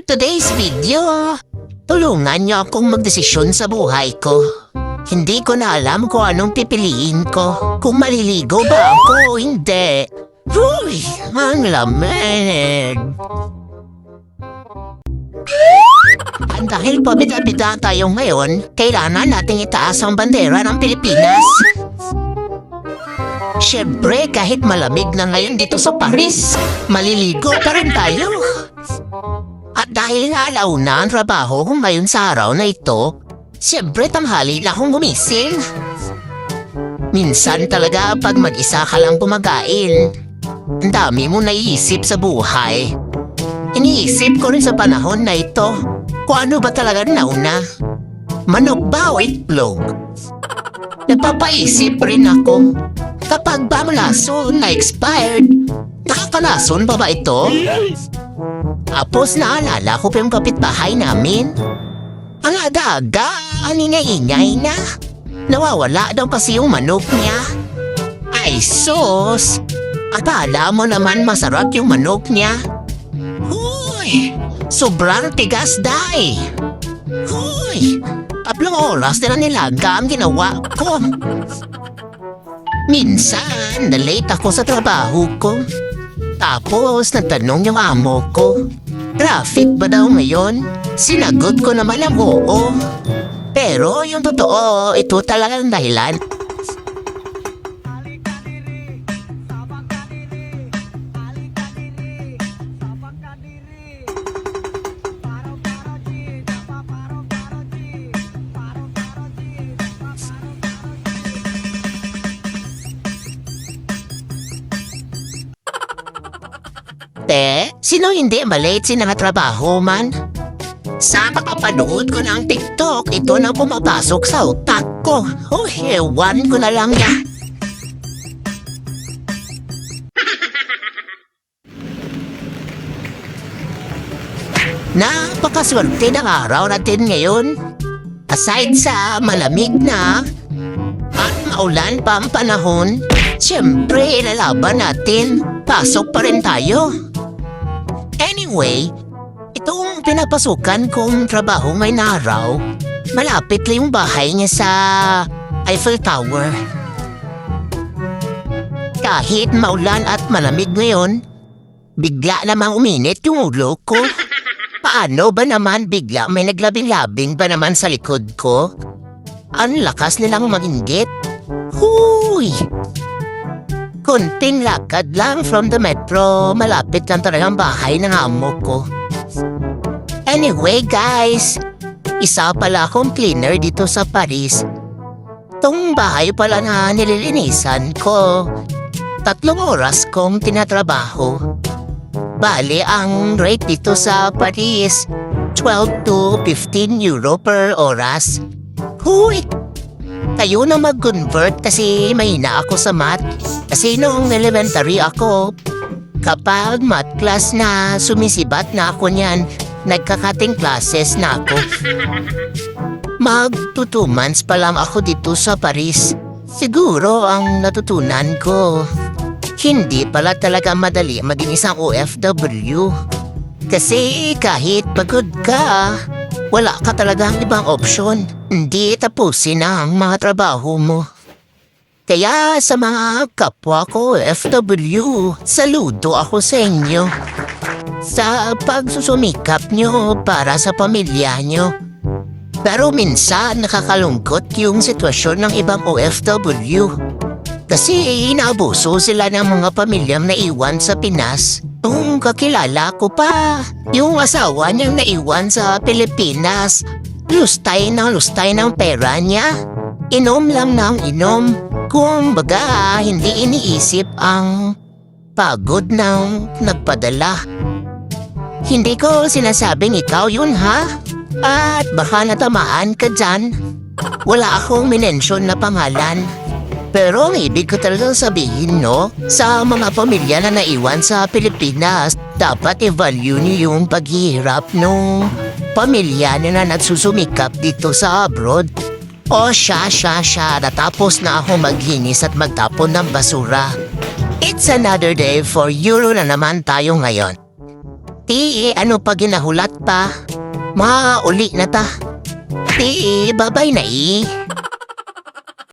today's video, tulungan niyo akong magdesisyon sa buhay ko. Hindi ko na alam kung anong pipiliin ko. Kung maliligo ba ako o hindi. Uy, ang lamig. At dahil pabida-bida tayo ngayon, kailangan nating itaas ang bandera ng Pilipinas. Siyempre, kahit malamig na ngayon dito sa Paris, maliligo pa rin tayo. At dahil alaw na ang trabaho ko ngayon sa araw na ito, siyempre tanghali na akong gumising. Minsan talaga pag mag-isa ka lang kumakain, ang dami mo naiisip sa buhay. Iniisip ko rin sa panahon na ito, kung ano ba talaga nauna? Manok ba o itlog? Napapaisip rin ako, kapag ba malason na expired, nakakalason pa ba ito? Tapos naalala ko pa yung kapitbahay namin. Ang aga-aga, aningay-ingay na. Nawawala daw kasi yung manok niya. Ay sus! Akala mo naman masarap yung manok niya. Huy! Sobrang tigas dahi. Huy! 3 oras na nilaga ang ginawa ko. Minsan, na-late ako sa trabaho ko. Tapos, nagtanong yung amo ko, traffic ba daw ngayon? Sinagot ko naman ang oo. Pero yung totoo, ito talaga ang dahilan. Sino hindi malate sinangatrabaho man? Sa pakapanood ko ng TikTok, ito na pumapasok sa utak ko. Ewan ko na lang yan. Napakaswerte ng araw natin ngayon. Aside sa malamig na at maulan pa ang panahon, siyempre ilalaban natin. Pasok pa rin tayo. Anyway, itong pinapasukan kong trabaho ngayong araw, malapit lang yung bahay niya sa Eiffel Tower. Kahit maulan at malamig ngayon, bigla namang uminit yung ulo ko. Paano ba naman bigla may naglabing-labing ba naman sa likod ko? Ang lakas nilang mag-inggit. Huy! Kunting lakad lang from the metro, malapit lang talaga ang bahay ng amo ko. Anyway guys, isa pala akong cleaner dito sa Paris. Itong bahay pala na nililinisan ko, 3 oras kong tinatrabaho. Bali, ang rate dito sa Paris, 12 to 15 euro per oras. Huy! Kayo na mag-convert kasi mahina ako sa math. Kasi noong elementary ako, kapag math class na sumisibat na ako niyan, nagkakating classes na ako. Mag-2 months pa lang ako dito sa Paris. Siguro ang natutunan ko, hindi pala talaga madali maging isang OFW. Kasi kahit pagod ka, wala ka talagang ibang opsyon. Hindi tapusin ang mga trabaho mo. Kaya sa mga kapwa ko OFW, saludo ako sa inyo. Sa pagsusumikap nyo para sa pamilya nyo. Pero minsan nakakalungkot yung sitwasyon ng ibang OFW. Kasi inaabuso sila ng mga pamilyang naiwan sa Pinas. Yung kakilala ko pa, yung asawa niyang naiwan sa Pilipinas, lustay ng pera niya. Inom lang ng inom. Kung baga, hindi iniisip ang pagod ng nagpadala. Hindi ko sinasabing ikaw yun ha? At baka natamaan ka dyan. Wala akong minensyon na pangalan. Pero ang ibig ko talagang sabihin, no? Sa mga pamilya na naiwan sa Pilipinas, dapat i-value niyo yung paghihirap nung pamilya na nagsusumikap dito sa abroad. O siya, natapos na ako maghinis at magtapon ng basura. It's another day for Euro na naman tayo ngayon. Ti, ano pa ginahulat pa? Mauli na ta. Ti, babay na